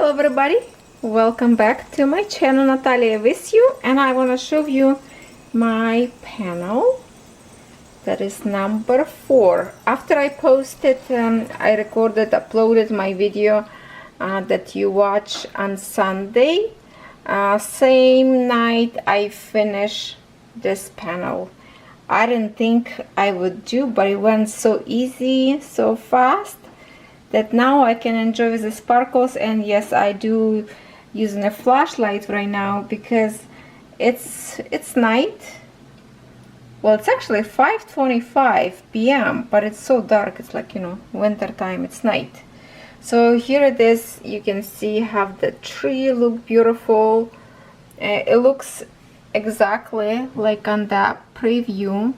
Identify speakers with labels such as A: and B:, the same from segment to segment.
A: Hello everybody, welcome back to my channel. Natalia with you, and I want to show you my panel that is number 4. After I posted, I recorded, uploaded my video that you watch on Sunday. Same night I finished this panel. I didn't think I would do, but it went so easy, so fast, that now I can enjoy the sparkles. And yes, I do using a flashlight right now because it's night. Well, it's actually 5:25 p.m. but it's so dark. It's like, you know, winter time. It's night. So here it is. You can see how the tree look beautiful. It looks exactly like on that preview.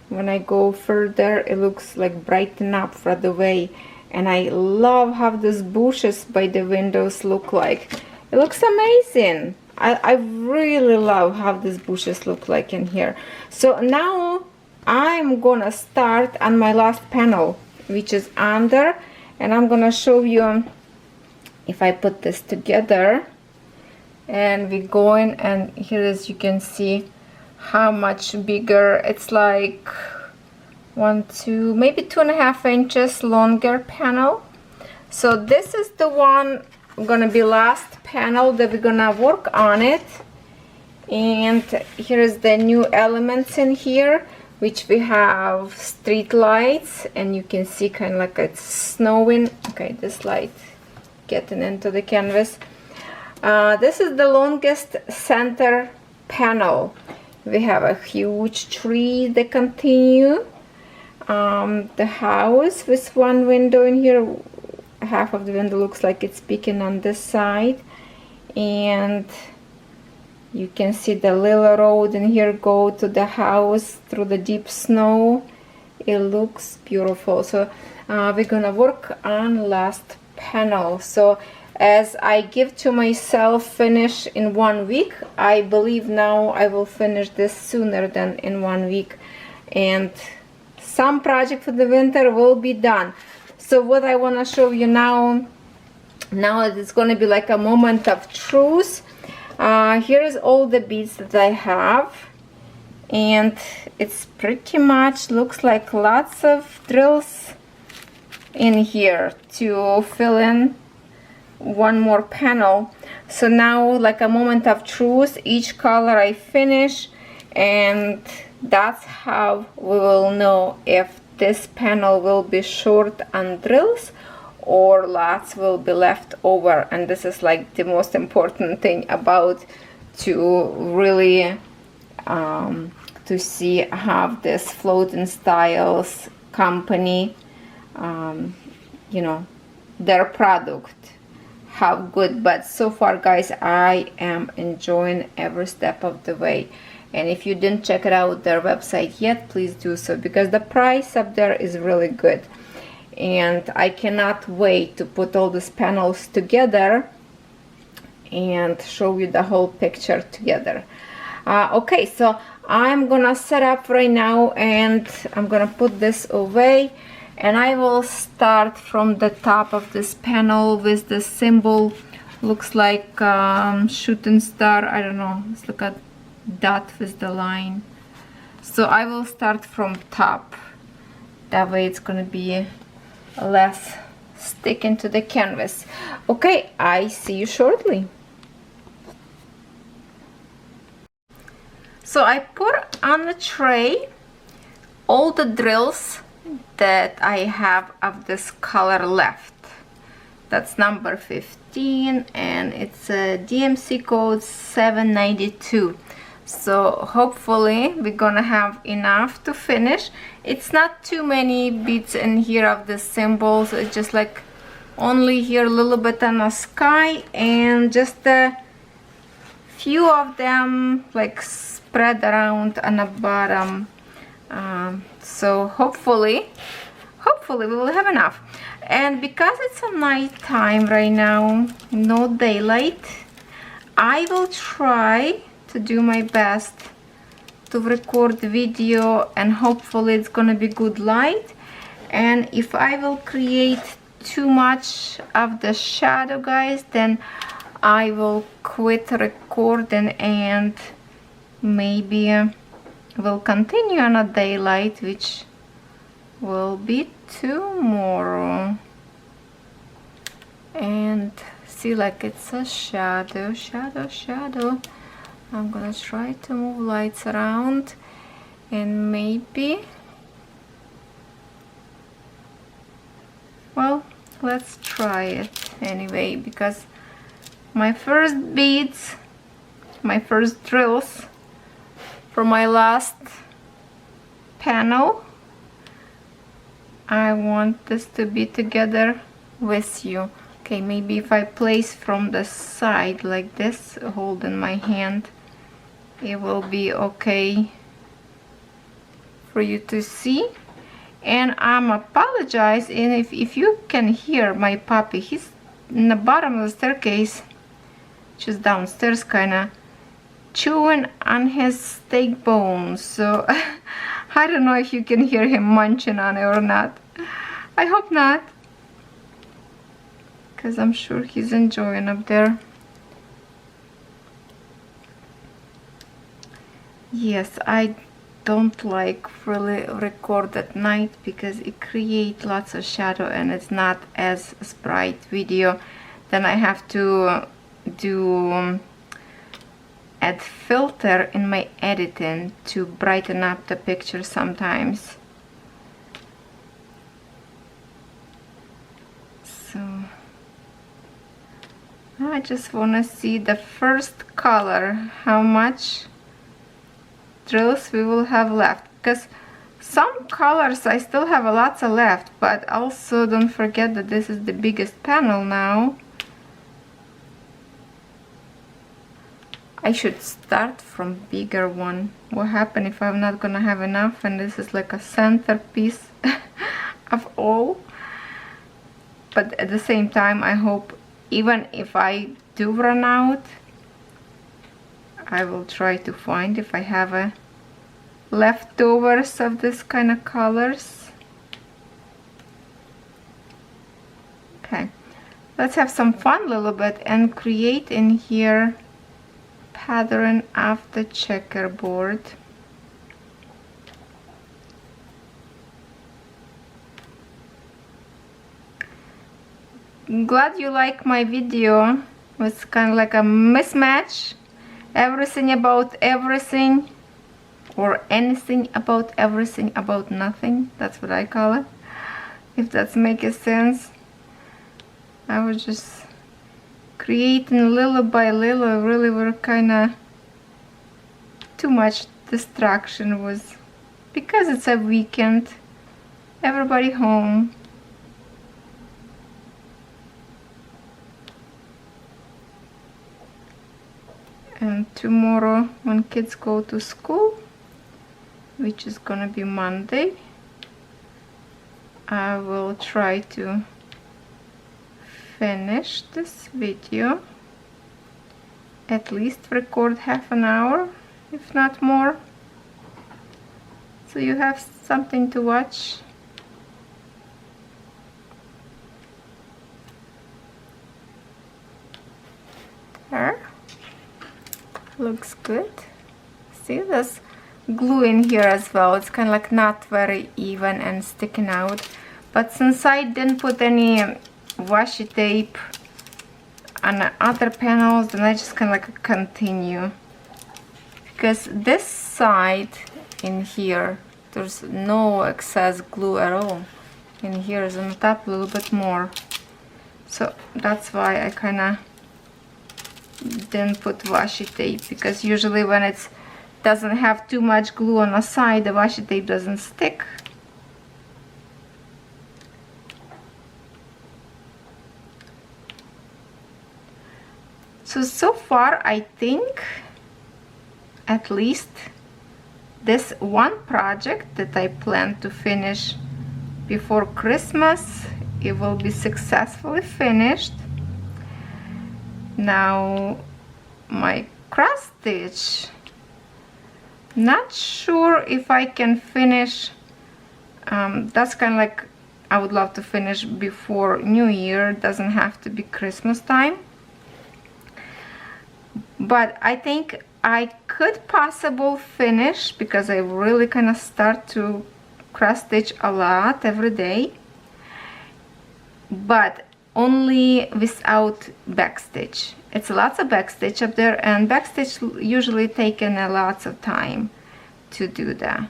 A: When I go further, it looks like brighten up for the way. And I love how these bushes by the windows look like. It looks amazing. I really love how these bushes look like in here. So now I'm gonna start on my last panel, which is under, and I'm gonna show you if I put this together. And we're going, and here as you can see how much bigger. It's like 1, 2, maybe 2.5 inches longer panel. So this is the one gonna be last panel that we're gonna work on it. And here is the new elements in here, which we have street lights, and you can see kind of like it's snowing. Okay, this light getting into the canvas. This is the longest center panel. We have a huge tree that continue. The house with one window in here. Half of the window looks like it's peeking on this side. And you can see the little road in here go to the house through the deep snow. It looks beautiful. So we're gonna work on last panel. So as I give to myself finish in 1 week, I believe now I will finish this sooner than in 1 week, and some project for the winter will be done. So what I want to show you now it's going to be like a moment of truth. Here is all the beads that I have, and it's pretty much looks like lots of drills in here to fill in one more panel. So now, like a moment of truth, each color I finish, and that's how we will know if this panel will be short on drills or lots will be left over. And this is like the most important thing about to really to see how this Floating Styles company, you know, their product, how good. But so far, guys, I am enjoying every step of the way. And if you didn't check it out their website yet, please do so, because the price up there is really good. And I cannot wait to put all these panels together and show you the whole picture together. Okay, so I'm gonna set up right now, and I'm gonna put this away. And I will start from the top of this panel with the symbol. Looks like shooting star. I don't know. Let's look at dot with the line. So I will start from top. That way it's gonna be less sticking to the canvas. Okay, I see you shortly. So I put on the tray all the drills that I have of this color left. That's number 15, and it's a DMC code 792. So hopefully we're gonna have enough to finish. It's not too many beads in here of the symbols. It's just like only here a little bit on the sky, and just a few of them like spread around on the bottom. So hopefully we will have enough. And because it's a night time right now, no daylight, I will try to do my best to record video, and hopefully it's gonna be good light. And if I will create too much of the shadow, guys, then I will quit recording and maybe we'll continue on a daylight, which will be tomorrow. And see, like, it's a shadow. I'm gonna try to move lights around, and maybe, well, let's try it anyway, because my first beads, my first drills for my last panel, I want this to be together with you. Okay, maybe if I place from the side like this, holding my hand, it will be okay for you to see. And I'm apologizing if you can hear my puppy. He's in the bottom of the staircase, just downstairs, kinda chewing on his steak bones. So I don't know if you can hear him munching on it or not. I hope not, because I'm sure he's enjoying up there. Yes, I don't like really record at night because it creates lots of shadow and it's not as bright video. Then I have to do add filter in my editing to brighten up the picture sometimes. So I just want to see the first color, how much drills we will have left, because some colors I still have lots of left, but also don't forget that this is the biggest panel now. I should start from bigger one. What happens if I'm not gonna have enough and this is like a centerpiece of all? But at the same time, I hope even if I do run out, I will try to find if I have a leftovers of this kind of colors. Okay, let's have some fun a little bit and create in here pattern of the checkerboard. I'm glad you like my video. It's kind of like a mismatch. Everything about everything, or anything about everything about nothing. That's what I call it, if that's making sense. I was just creating little by little. Really were kind of too much distraction, was because it's a weekend, everybody home. And tomorrow when kids go to school, which is gonna be Monday, I will try to finish this video, at least record half an hour, if not more, so you have something to watch. There, looks good. See, there's glue in here as well. It's kind of like not very even and sticking out, but since I didn't put any washi tape on the other panels, then I just kind of like continue, because this side in here there's no excess glue at all. In here is on the top a little bit more, so that's why I kind of didn't put washi tape, because usually when it doesn't have too much glue on the side, the washi tape doesn't stick. So far I think at least this one project that I plan to finish before Christmas, it will be successfully finished. Now my cross stitch, not sure if I can finish. That's kind of like I would love to finish before New Year. Doesn't have to be Christmas time, but I think I could possibly finish, because I really kind of start to cross stitch a lot every day, but only without backstitch. It's lots of backstitch up there, and backstitch usually taken a lots of time to do that.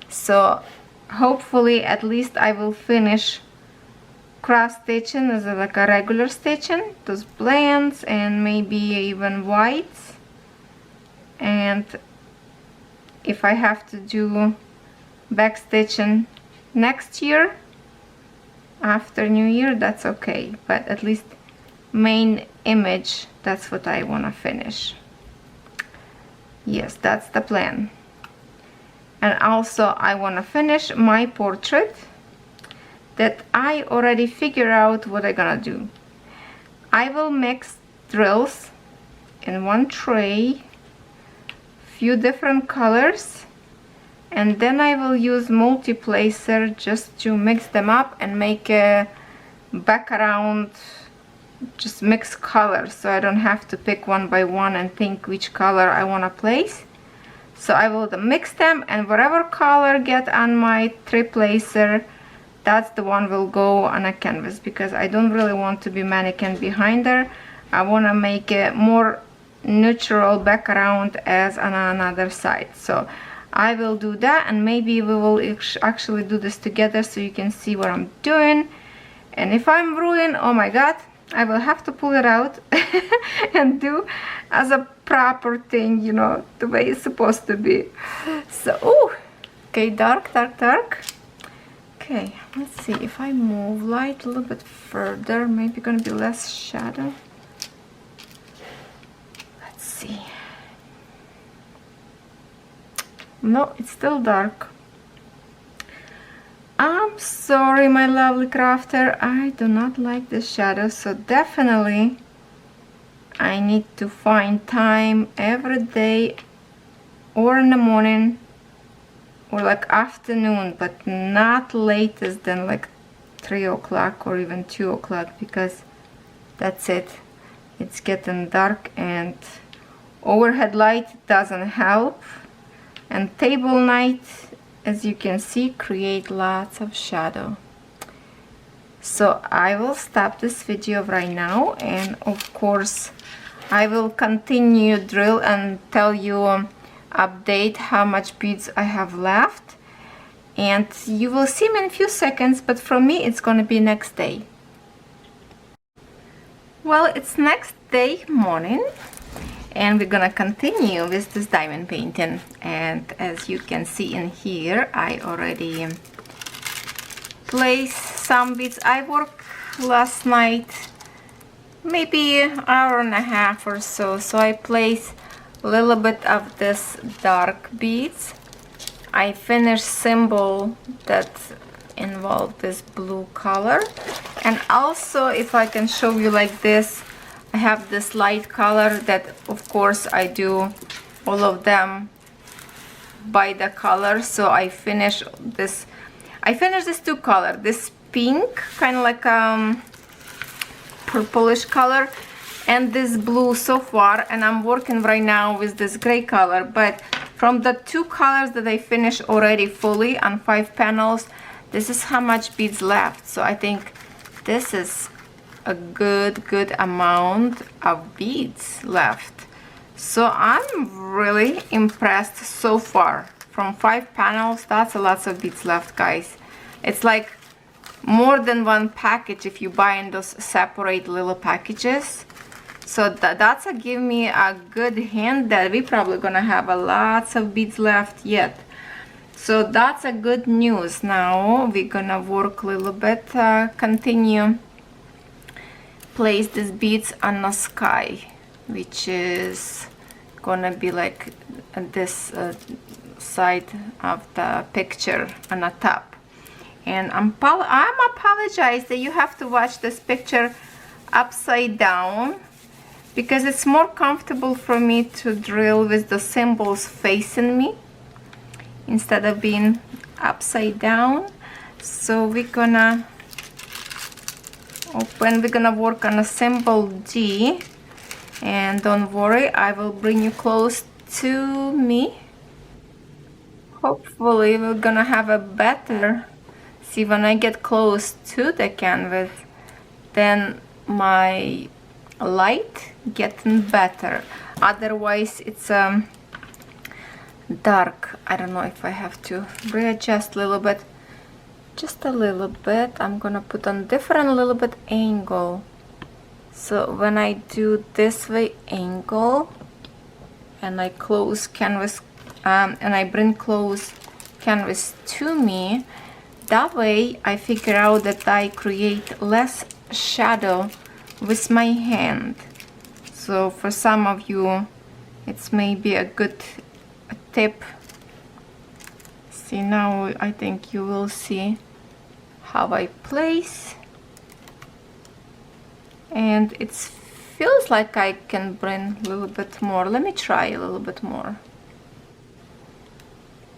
A: So hopefully at least I will finish cross stitching as like a regular stitching, those blends and maybe even whites. And if I have to do backstitching next year after New Year, that's okay, but at least main image, that's what I want to finish. Yes, that's the plan. And also I want to finish my portrait that I already figure out what I'm gonna do. I will mix drills in one tray, few different colors, and then I will use multi-placer just to mix them up and make a background, just mix colors, so I don't have to pick one by one and think which color I want to place. So I will mix them, and whatever color get on my tri-placer, that's the one will go on a canvas, because I don't really want to be mannequin behind there. I want to make a more neutral background as on another side. So I will do that, and maybe we will actually do this together so you can see what I'm doing. And if I'm ruined, oh my god, I will have to pull it out and do as a proper thing, you know, the way it's supposed to be. So, oh, okay, dark, dark, dark. Okay, let's see, if I move light a little bit further, maybe gonna be less shadow. Let's see. No, it's still dark. I'm sorry, my lovely crafter, I do not like the shadow, so definitely I need to find time every day, or in the morning, or like afternoon, but not latest than like 3 o'clock or even 2 o'clock, because that's it, it's getting dark, and overhead light doesn't help, and table light, as you can see, create lots of shadow. So I will stop this video right now, and of course I will continue drill and tell you update how much beads I have left, and you will see me in a few seconds, but for me it's gonna be next day. Well, it's next day morning, and we're gonna continue with this diamond painting. And as you can see in here, I already placed some beads. I worked last night maybe an hour and a half or so, so I placed a little bit of this dark beads. I finished symbol that involved this blue color, and also if I can show you like this, I have this light color that of course I do all of them by the color. So I finished this two color, this pink kind of like purplish color, and this blue so far, and I'm working right now with this gray color. But from the two colors that I finished already fully on 5 panels, this is how much beads left. So I think this is a good amount of beads left. So I'm really impressed so far. From 5 panels, that's a lot of beads left, guys. It's like more than one package if you buy in those separate little packages. So that's a give me a good hint that we probably gonna have a lots of beads left yet. So that's a good news. Now we're gonna work a little bit, continue place these beads on the sky, which is gonna be like this side of the picture on the top. And I'm apologize that you have to watch this picture upside down, because it's more comfortable for me to drill with the symbols facing me instead of being upside down. So we're gonna open, we're gonna work on a symbol D, and don't worry, I will bring you close to me. Hopefully we're gonna have a better, see, when I get close to the canvas, then my light getting better. Otherwise it's dark. I don't know if I have to readjust a little bit, just a little bit. I'm gonna put on different little bit angle, so when I do this way angle and I close canvas and I bring close canvas to me, that way I figure out that I create less shadow with my hand. So for some of you it's maybe a good tip. See, now I think you will see how I place, and it feels like I can bring a little bit more. Let me try a little bit more.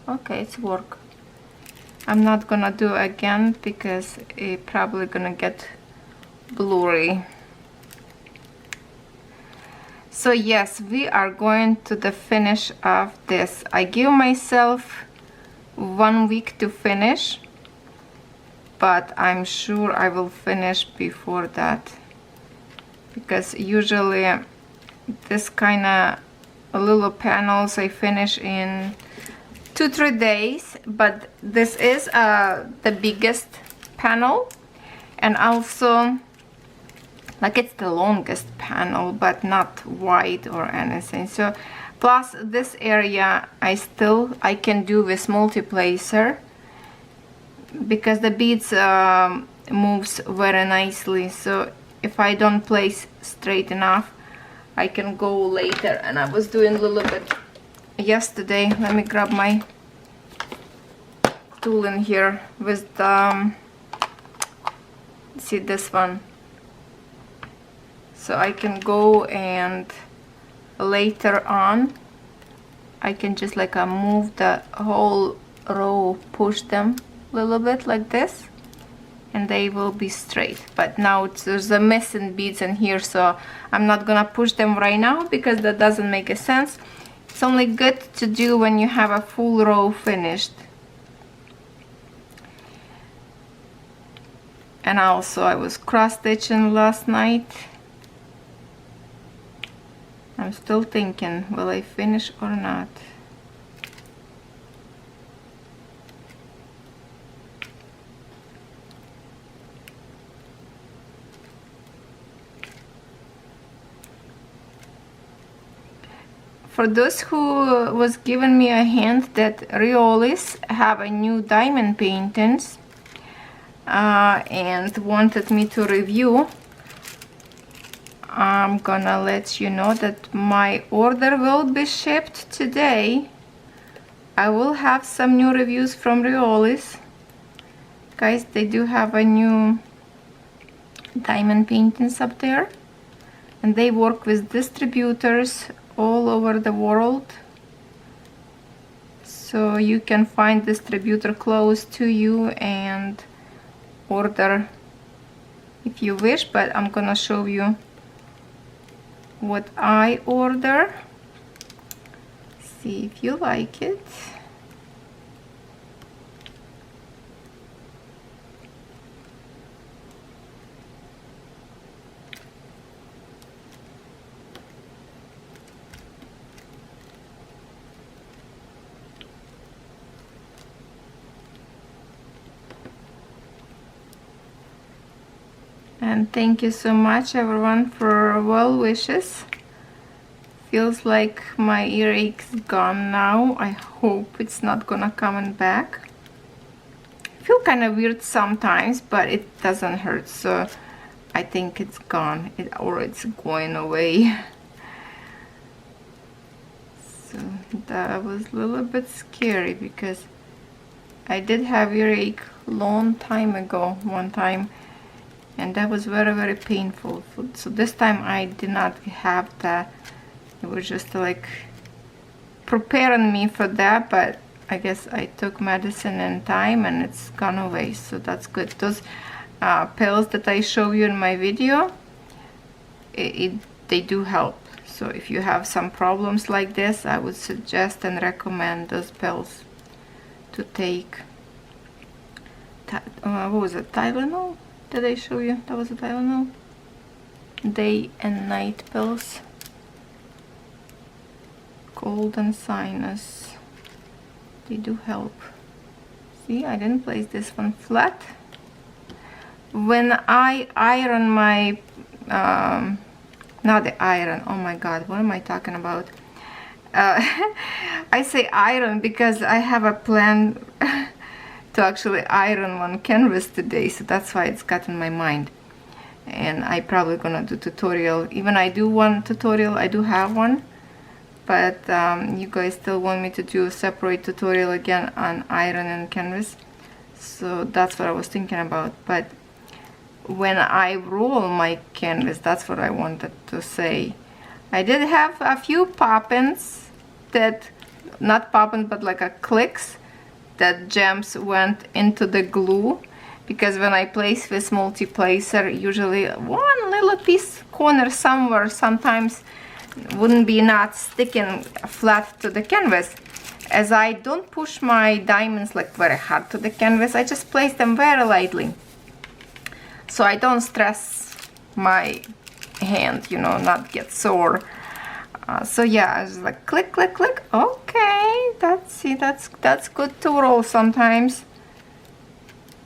A: Okay, it's work. I'm not gonna do again because it's probably gonna get blurry. So yes, we are going to the finish of this. I give myself 1 week to finish, but I'm sure I will finish before that, because usually this kind of little panels I finish in 2-3 days, but this is the biggest panel, and also like it's the longest panel but not wide or anything. So plus this area I can do with multiplacer, because the beads moves very nicely. So if I don't place straight enough, I can go later. And I was doing a little bit yesterday. Let me grab my tool in here with the see this one, so I can go and later on I can just like move the whole row, push them a little bit like this, and they will be straight. But now there's a missing beads in here, so I'm not gonna push them right now because that doesn't make a sense. It's only good to do when you have a full row finished. And also I was cross stitching last night. I'm still thinking, will I finish or not? For those who was giving me a hint that Riolis have a new diamond paintings and wanted me to review, I'm gonna let you know that my order will be shipped today. I will have some new reviews from Riolis. Guys, they do have a new diamond paintings up there, and they work with distributors all over the world, so you can find distributor close to you and order if you wish. But I'm gonna show you what I order, see if you like it. And thank you so much everyone for well wishes. Feels like my earache's gone now. I hope it's not gonna come back. I feel kind of weird sometimes, but it doesn't hurt, so I think it's gone, or it's going away. So that was a little bit scary because I did have earache long time ago, one time, and that was very, very painful. So this time I did not have that. It was just like preparing me for that, but I guess I took medicine in time and it's gone away, so that's good. Those pills that I show you in my video, they do help. So if you have some problems like this, I would suggest and recommend those pills to take. What was it, Tylenol? Did I show you? That was a Tylenol. Day and night pills. Cold and sinus. They do help. See, I didn't place this one flat. When I iron my not the iron, oh my god, what am I talking about? I say iron because I have a plan to actually iron one canvas today, so that's why it's got in my mind. And I probably gonna do tutorial. Even I do one tutorial, I do have one, but you guys still want me to do a separate tutorial again on iron and canvas, so that's what I was thinking about. But when I roll my canvas, that's what I wanted to say. I did have a few pop-ins that, not pop-ins, but like a clicks, that gems went into the glue, because when I place this multi-placer, usually one little piece corner somewhere sometimes wouldn't be not sticking flat to the canvas. As I don't push my diamonds like very hard to the canvas, I just place them very lightly, so I don't stress my hand, you know, not get sore. So yeah, I was like click, click, click. Okay, that's good to roll sometimes.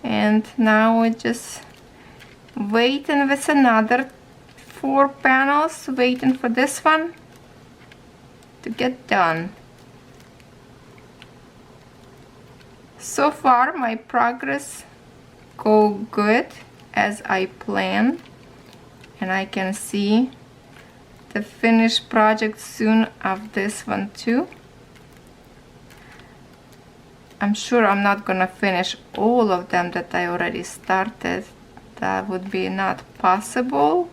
A: And now we're just waiting with another 4 panels, waiting for this one to get done. So far my progress go good as I plan, and I can see the finished project soon of this one too. I'm sure I'm not gonna finish all of them that I already started. That would be not possible.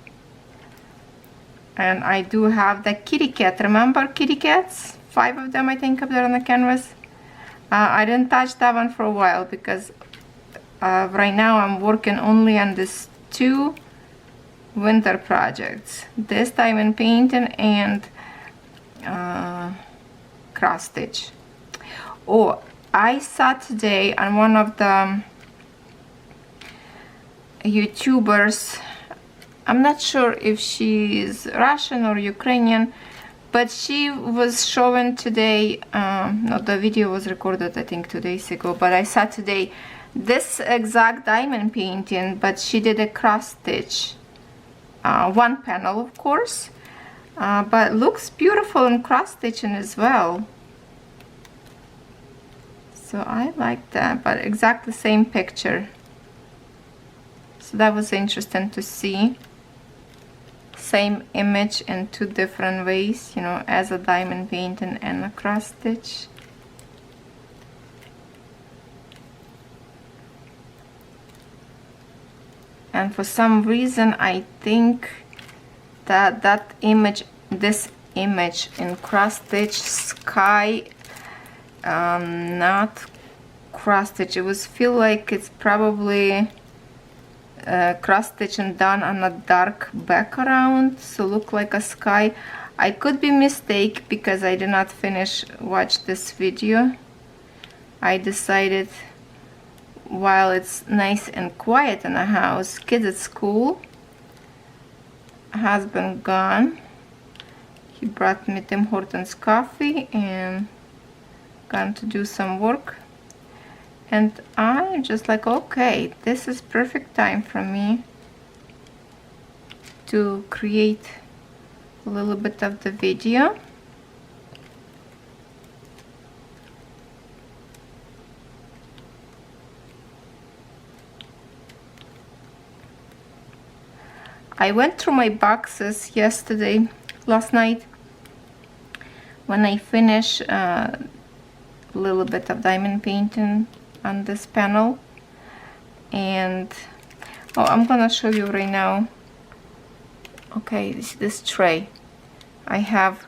A: And I do have the kitty cat. Remember kitty cats? 5 of them I think up there on the canvas. I didn't touch that one for a while because right now I'm working only on these 2 winter projects. This diamond painting and cross stitch. Oh, I saw today on one of the YouTubers, I'm not sure if she's Russian or Ukrainian, but she was showing today, no, the video was recorded I think 2 days ago, but I saw today this exact diamond painting, but she did a cross stitch. 1 panel of course, but looks beautiful in cross stitching as well. So I like that, but exactly same picture. So that was interesting to see. Same image in 2 different ways, you know, as a diamond painting and a cross stitch. And for some reason I think that that image, this image in cross stitch sky, not cross stitch, it was feel like it's probably cross stitch and done on a dark background, so look like a sky. I could be mistaken because I did not finish watch this video. I decided while it's nice and quiet in the house, kids at school, husband gone, he brought me Tim Hortons coffee and gone to do some work, and I'm just like, okay, this is perfect time for me to create a little bit of the video. I went through my boxes last night, when I finished a little bit of diamond painting on this panel, and oh, I'm gonna show you right now. Okay, this tray I have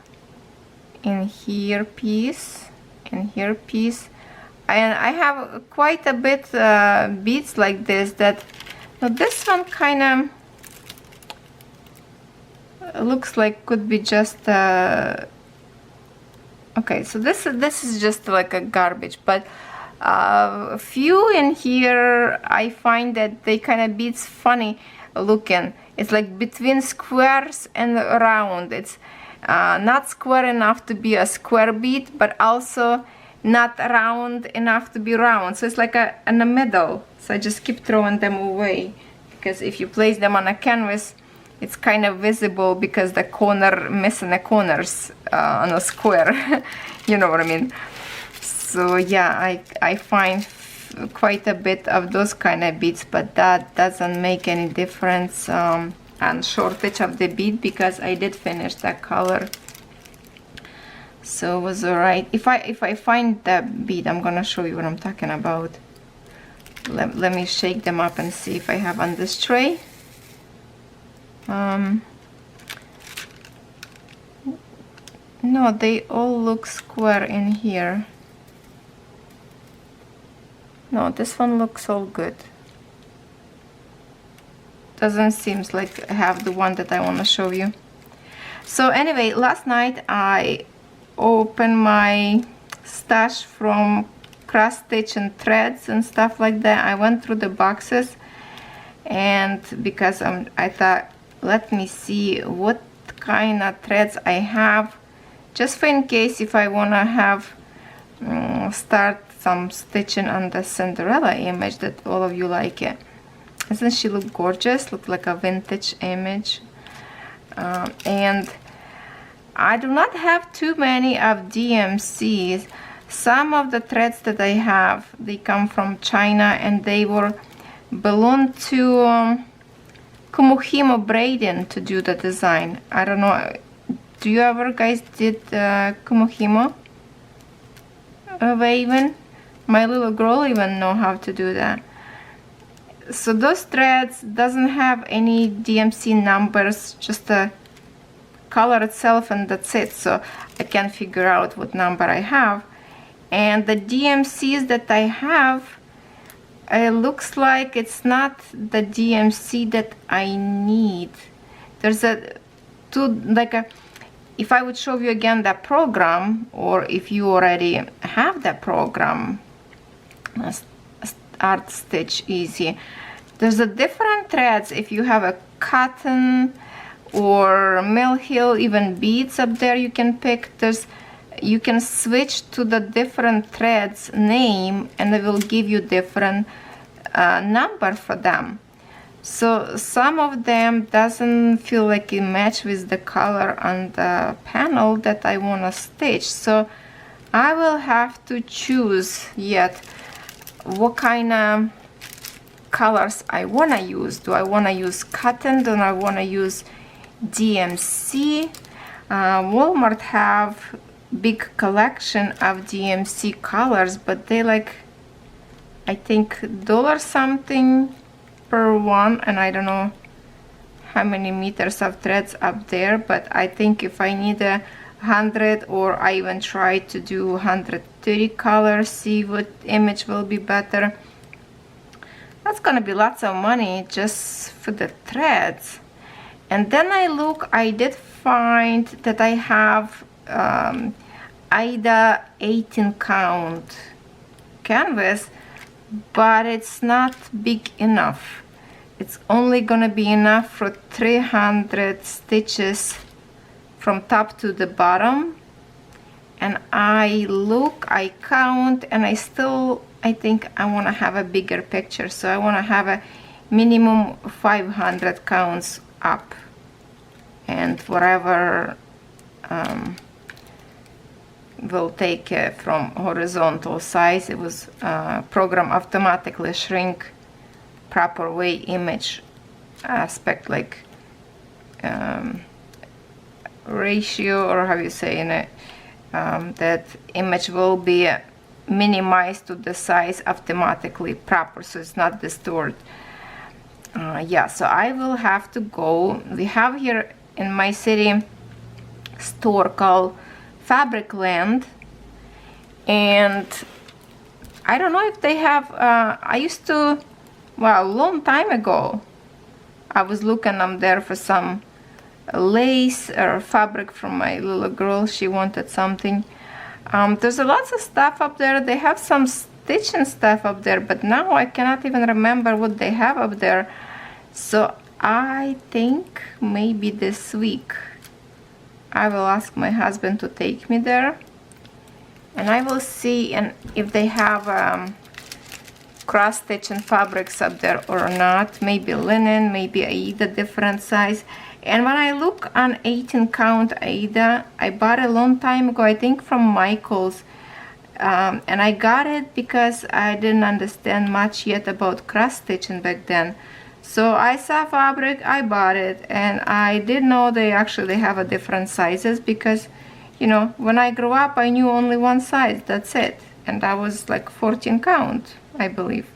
A: in here piece, in here piece. and I have quite a bit beads like this. That now this one kind of looks like could be just okay, so this is just like a garbage, but a few in here I find that they kind of beads funny looking. It's like between squares and round. It's not square enough to be a square bead, but also not round enough to be round. So it's like in the middle. So I just keep throwing them away, because if you place them on a canvas, it's kind of visible because the corner missing the corners on a square. You know what I mean? So yeah, I find quite a bit of those kind of beads, but that doesn't make any difference on shortage of the bead, because I did finish that color, so it was alright. If I find that bead, I'm gonna show you what I'm talking about. Let me shake them up and see if I have on this tray. No, they all look square in here. No, this one looks all good. Doesn't seem like I have the one that I want to show you. So anyway, last night I opened my stash from cross stitch and threads and stuff like that. I went through the boxes, and because I thought, let me see what kind of threads I have, just for in case if I want to have start some stitching on the Cinderella image that all of you like it. Doesn't she look gorgeous? Look like a vintage image. And I do not have too many of DMCs. Some of the threads that I have, they come from China, and they were belong to Kumuhimo braiding to do the design. I don't know, do you ever guys did Kumuhimo weaving? My little girl even know how to do that. So those threads doesn't have any DMC numbers, just the color itself, and that's it. So I can figure out what number I have. And the DMCs that I have, it looks like it's not the DMC that I need. There's if I would show you again that program, or if you already have that program, Art Stitch Easy, there's a different threads. If you have a cotton or Mill Hill, even beads up there you can pick. You can switch to the different threads name, and it will give you different number for them. So some of them doesn't feel like it match with the color on the panel that I want to stitch. So I will have to choose yet what kind of colors I want to use. Do I want to use cotton? Do I want to use DMC? Walmart have big collection of DMC colors, but they like, I think $1 something per one, and I don't know how many meters of threads up there, but I think if I need 100, or I even try to do 130 colors, see what image will be better. That's gonna be lots of money just for the threads. And then I did find that I have Aida 18 count canvas, but it's not big enough. It's only gonna be enough for 300 stitches from top to the bottom. And I count, and I think I want to have a bigger picture. So I want to have a minimum 500 counts up, and whatever will take from horizontal size. It was program automatically shrink proper way image aspect, like ratio, or how you say in it, that image will be minimized to the size automatically proper, so it's not distorted. Yeah, so I will have to go. We have here in my city store called Fabric Land, and I don't know if they have, I used to, well, a long time ago, I was looking up there for some lace or fabric from my little girl. She wanted something. There's a lots of stuff up there. They have some stitching stuff up there, but now I cannot even remember what they have up there. So I think maybe this week I will ask my husband to take me there, and I will see and if they have cross stitching fabrics up there or not. Maybe linen, maybe Aida different size. And when I look on 18 count Aida, I bought it a long time ago, I think from Michael's, and I got it because I didn't understand much yet about cross stitching back then. So I saw fabric, I bought it, and I didn't know they actually have a different sizes, because you know, when I grew up I knew only one size, that's it, and that was like 14 count, I believe.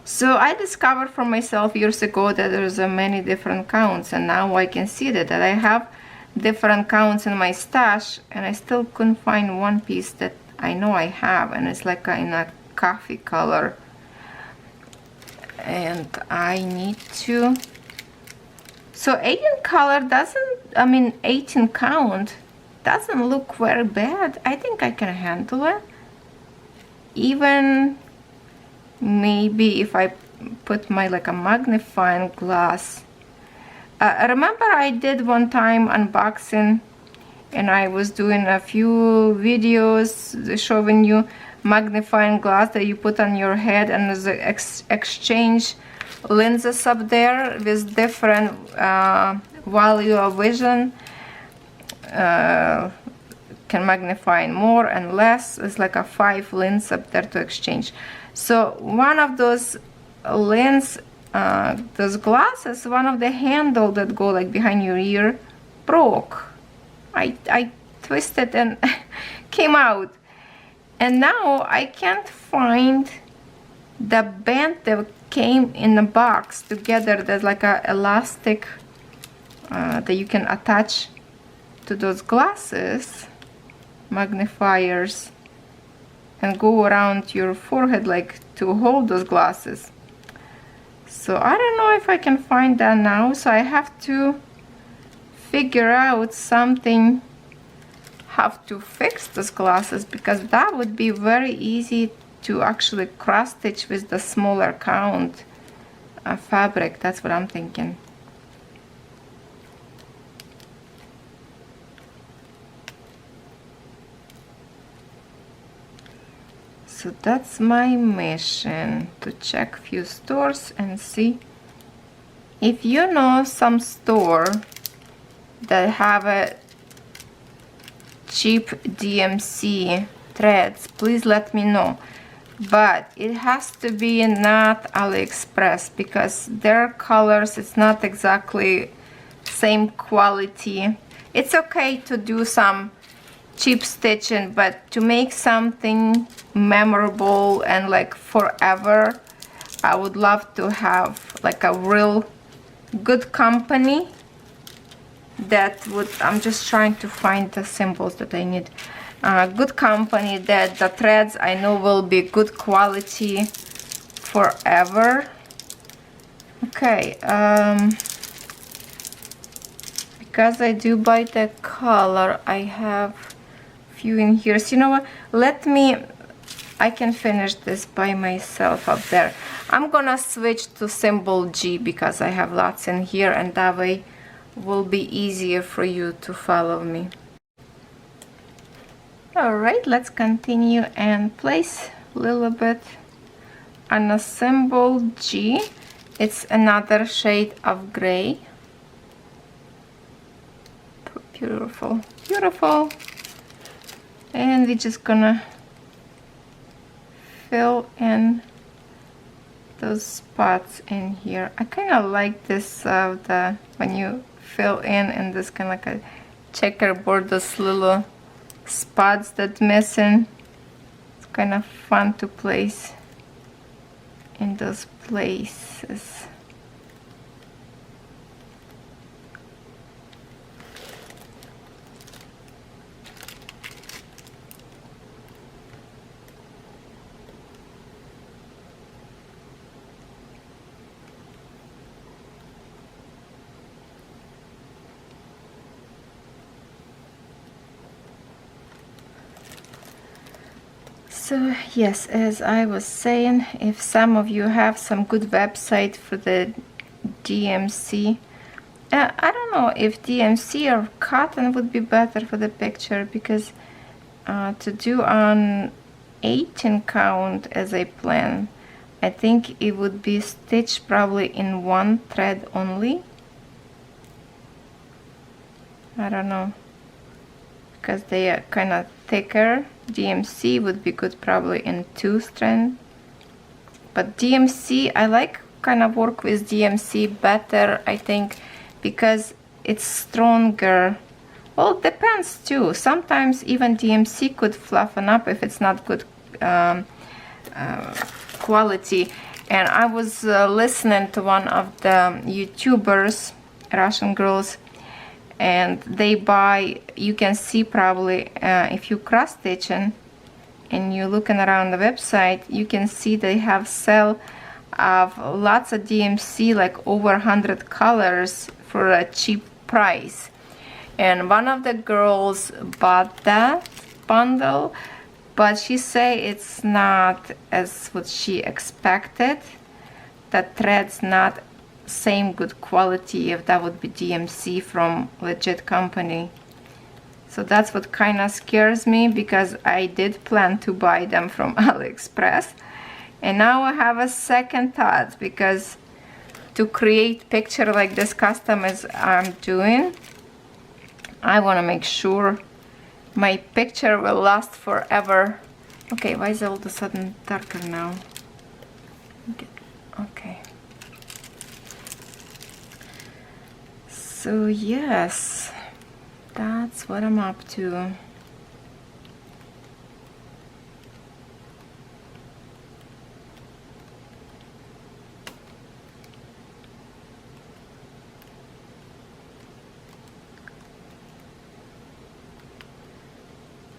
A: So I discovered for myself years ago that there's many different counts, and now I can see that I have different counts in my stash, and I still couldn't find one piece that I know I have, and it's like in a coffee color, and I need to. So 18 color doesn't, I mean 18 count doesn't look very bad. I think I can handle it. Even maybe if I put my like a magnifying glass. Remember I did one time unboxing, and I was doing a few videos showing you magnifying glass that you put on your head, and there's a exchange lenses up there with different value of vision. Can magnify more and less. It's like a 5 lens up there to exchange. So one of those lens, those glasses, one of the handle that go like behind your ear broke. I twisted and came out, and now I can't find the band that came in the box together. There's like a elastic that you can attach to those glasses, magnifiers, and go around your forehead like to hold those glasses. So I don't know if I can find that now, so I have to figure out something how to fix those glasses, because that would be very easy to actually cross stitch with the smaller count fabric. That's what I'm thinking. So that's my mission, to check few stores and see if you know some store that have a cheap DMC threads. Please let me know, but it has to be not AliExpress, because their colors, it's not exactly same quality. It's okay to do some cheap stitching, but to make something memorable and like forever, I would love to have like a real good company that would, I'm just trying to find the symbols that I need. Good company that the threads I know will be good quality forever. Okay, because I do buy the color, I have few in here. So you know what, let me, I can finish this by myself up there. I'm gonna switch to symbol G because I have lots in here, and that way will be easier for you to follow me. Alright, let's continue and place a little bit on a symbol G. It's another shade of gray. Beautiful, beautiful. And we're just gonna fill in those spots in here. I kind of like this the when you fill in this kind of like a checkerboard, those little spots that missing. It's kind of fun to place in those places. So yes, as I was saying, if some of you have some good website for the DMC, I don't know if DMC or cotton would be better for the picture, because to do on 18 count as I plan, I think it would be stitched probably in one thread only. I don't know, because they are kind of thicker. DMC would be good probably in 2 strands, but DMC, I like kind of work with DMC better, I think, because it's stronger. Well, it depends too. Sometimes even DMC could fluffen up if it's not good quality. And I was listening to one of the YouTubers, Russian girls, and they buy, you can see probably if you cross stitching and you're looking around the website, you can see they have sell of lots of DMC, like over 100 colors for a cheap price. And one of the girls bought that bundle, but she say it's not as what she expected. The thread's not same good quality if that would be DMC from legit company. So that's what kind of scares me, because I did plan to buy them from AliExpress, and now I have a second thought, because to create picture like this custom as I'm doing, I want to make sure my picture will last forever. Okay, why is it all of a sudden darker now? Okay. So yes, that's what I'm up to.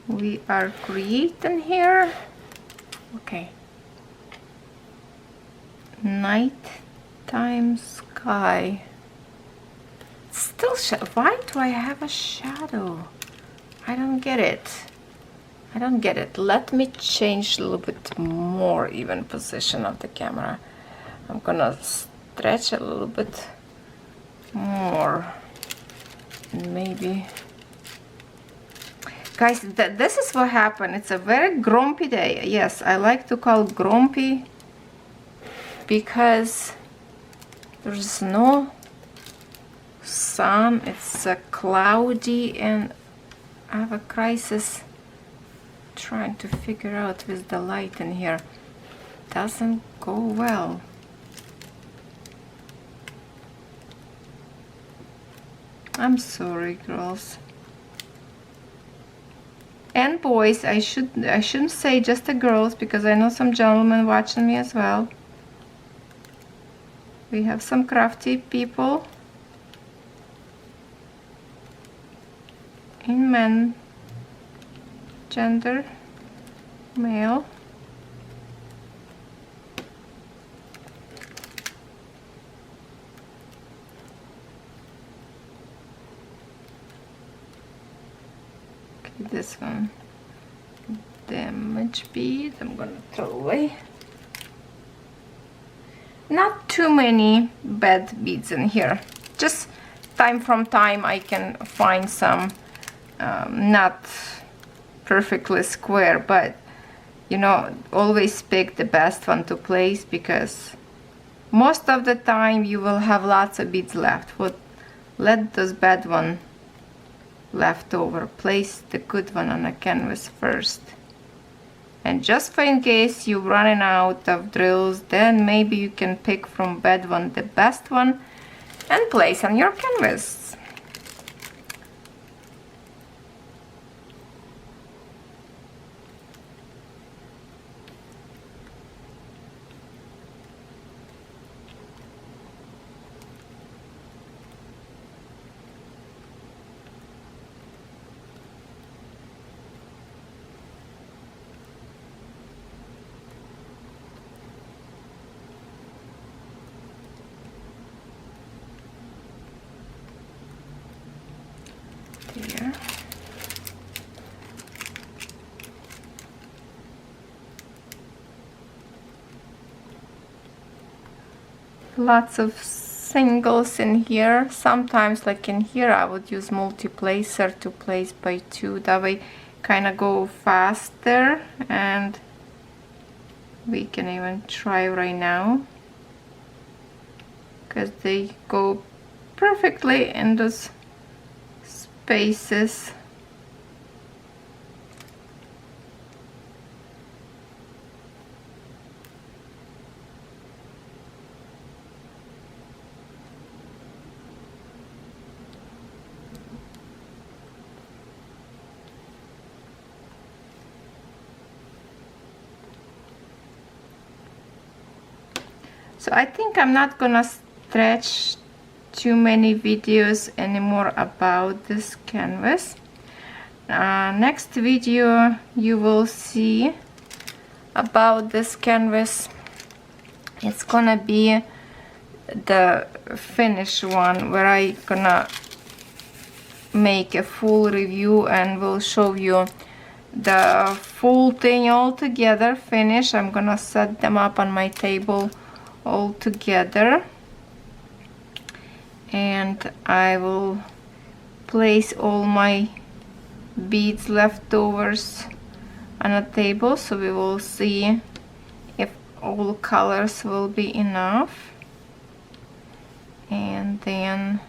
A: We are creating here. Okay. Nighttime sky. Still, why do I have a shadow? I don't get it. I don't get it. Let me change a little bit more even position of the camera. I'm gonna stretch a little bit more. Maybe. Guys, this is what happened. It's a very grumpy day. Yes, I like to call grumpy because there's no sun. It's cloudy, and I have a crisis trying to figure out with the light in here. Doesn't go well. I'm sorry, girls. And boys, I shouldn't say just the girls, because I know some gentlemen watching me as well. We have some crafty people in men, gender, male. This one, damage bead, I'm gonna throw away. Not too many bad beads in here, just time from time I can find some not perfectly square, but you know, always pick the best one to place, because most of the time you will have lots of beads left. Let those bad one left over. Place the good one on the canvas first, and just for in case you're running out of drills, then maybe you can pick from bad one the best one and place on your canvas. lots of singles in here. Sometimes, like in here, I would use multi-placer to place by 2. That way kind of go faster, and we can even try right now because they go perfectly in those spaces. So I think I'm not gonna stretch too many videos anymore about this canvas. Next video you will see about this canvas. It's gonna be the finished one where I gonna make a full review and will show you the full thing all together finished. I'm gonna set them up on my table all together, and I will place all my beads leftovers on a table, so we will see if all colors will be enough. And then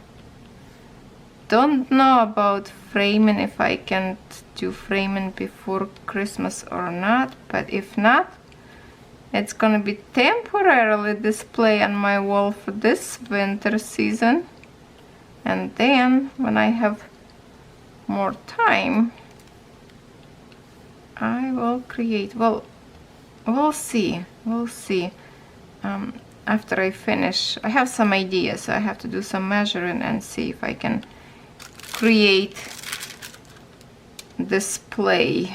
A: don't know about framing, if I can do framing before Christmas or not, but if not, it's gonna be temporarily display on my wall for this winter season, and then when I have more time I will create. Well, we'll see after I finish. I have some ideas, so I have to do some measuring and see if I can create display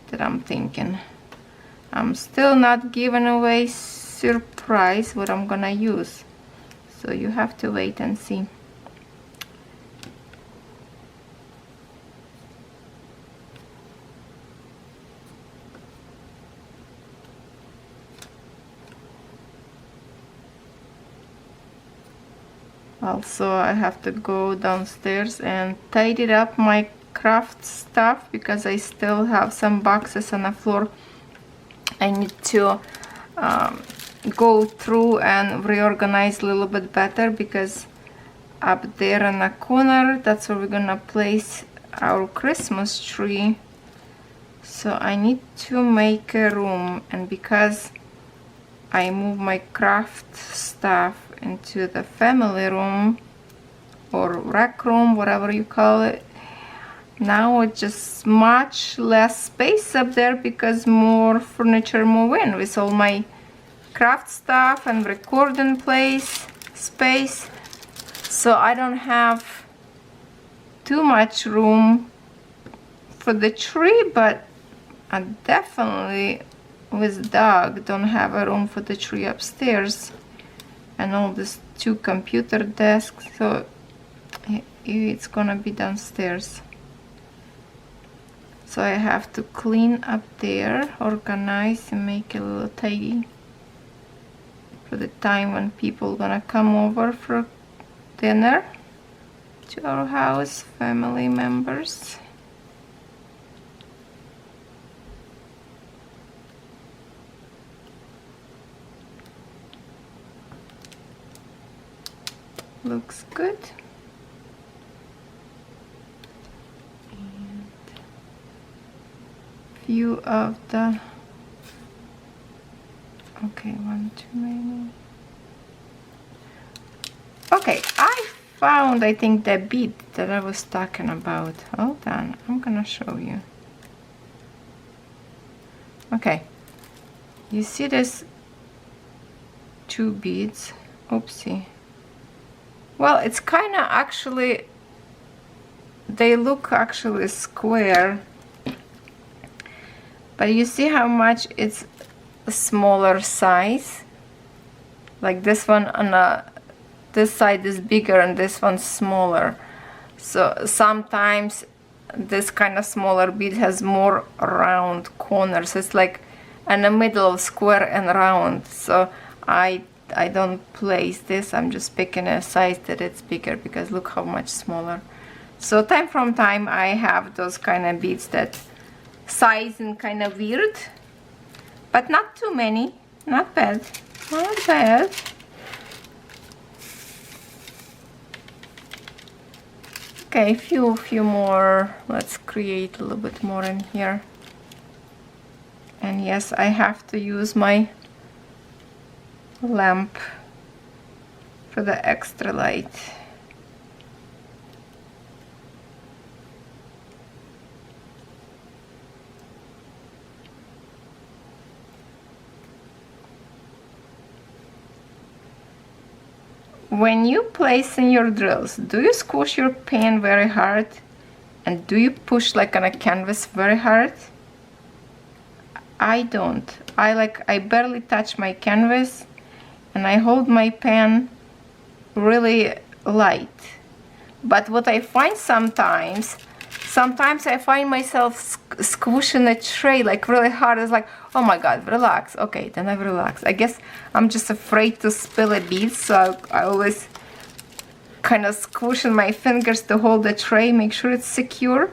A: that I'm thinking. I'm still not giving away surprise what I'm gonna use, so you have to wait and see. Also, I have to go downstairs and tidy up my craft stuff because I still have some boxes on the floor I need to go through and reorganize a little bit better, because up there in the corner, that's where we're gonna place our Christmas tree. So I need to make a room, and because I move my craft stuff into the family room or rec room, whatever you call it, now it's just much less space up there because more furniture move in with all my craft stuff and recording place space. So I don't have too much room for the tree, but I definitely with dog don't have a room for the tree upstairs, and all these 2 computer desks, so it's gonna be downstairs. So I have to clean up there, organize and make a little tidy for the time when people gonna come over for dinner to our house, family members. Looks good. And few of the, okay, 1 too many. Okay, I found, I think, the bead that I was talking about. Hold on, I'm gonna show you. Okay, you see this 2 beads. Oopsie. Well, it's kind of actually, they look actually square, but you see how much it's a smaller size. Like this one on this side is bigger and this one's smaller. So sometimes this kind of smaller bead has more round corners. It's like in the middle of square and round. So I I don't place this. I'm just picking a size that it's bigger, because look how much smaller. So time from time I have those kind of beads that size and kind of weird, but not too many. Not bad, not bad. Okay, few more. Let's create a little bit more in here. And yes, I have to use my lamp for the extra light. When you place in your drills, do you squish your pen very hard? And do you push like on a canvas very hard? I don't. I barely touch my canvas, and I hold my pen really light. But what I find sometimes I find myself squishing a tray like really hard. It's like, oh my god, relax. Okay, then I relax. I guess I'm just afraid to spill a bead, so I always kind of squishing my fingers to hold the tray, make sure it's secure.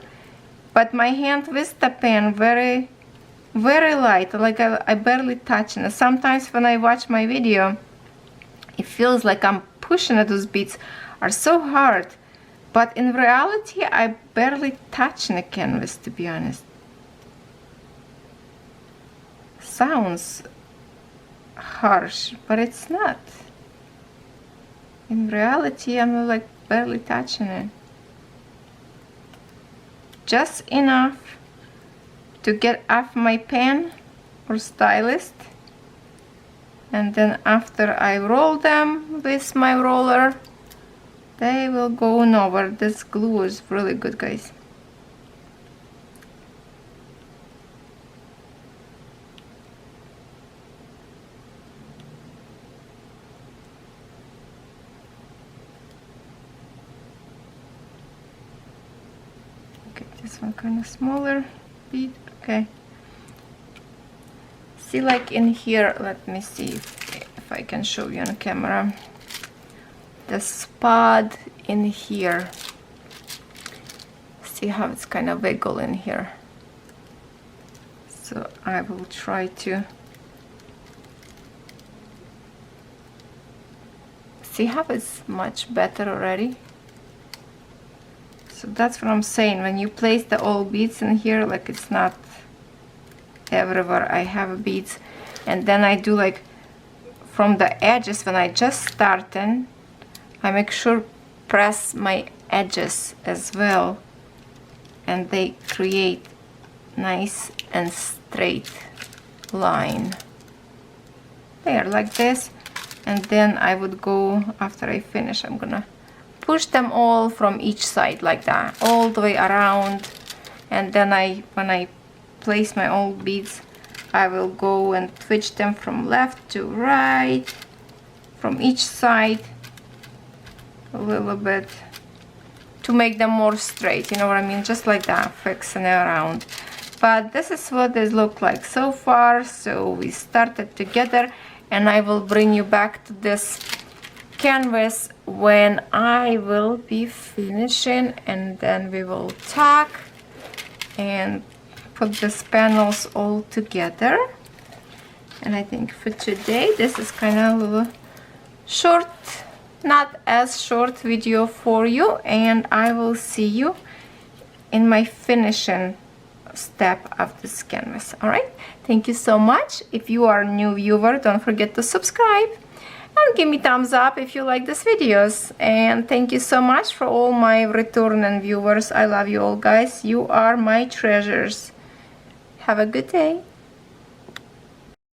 A: But my hand with the pen very light, like I barely touch it. Sometimes when I watch my video, it feels like I'm pushing it. Those beads are so hard, but in reality I barely touch the canvas, to be honest. Sounds harsh, but it's not. In reality I'm like barely touching it, just enough to get off my pen or stylus, and then after I roll them with my roller, they will go over. This glue is really good, guys. Okay, this one kind of smaller bead. Okay. See, like in here, let me see if I can show you on camera. The spot in here. See how it's kind of wiggle in here. So I will try to see how it's much better already. So that's what I'm saying. When you place the old beads in here, like it's not everywhere I have beads, and then I do like from the edges when I just starting, I make sure press my edges as well, and they create nice and straight line there like this. And then I would go, after I finish, I'm gonna push them all from each side like that, all the way around. And then when I place my old beads, I will go and twitch them from left to right, from each side a little bit, to make them more straight, you know what I mean, just like that, fixing it around. But this is what they look like so far. So we started together, and I will bring you back to this canvas when I will be finishing, and then we will talk and put these panels all together. And I think for today this is kind of a little short, not as short video for you, and I will see you in my finishing step of this canvas. All right, thank you so much. If you are a new viewer, don't forget to subscribe and give me thumbs up if you like these videos. And thank you so much for all my returning viewers. I love you all, guys. You are my treasures. Have a good day.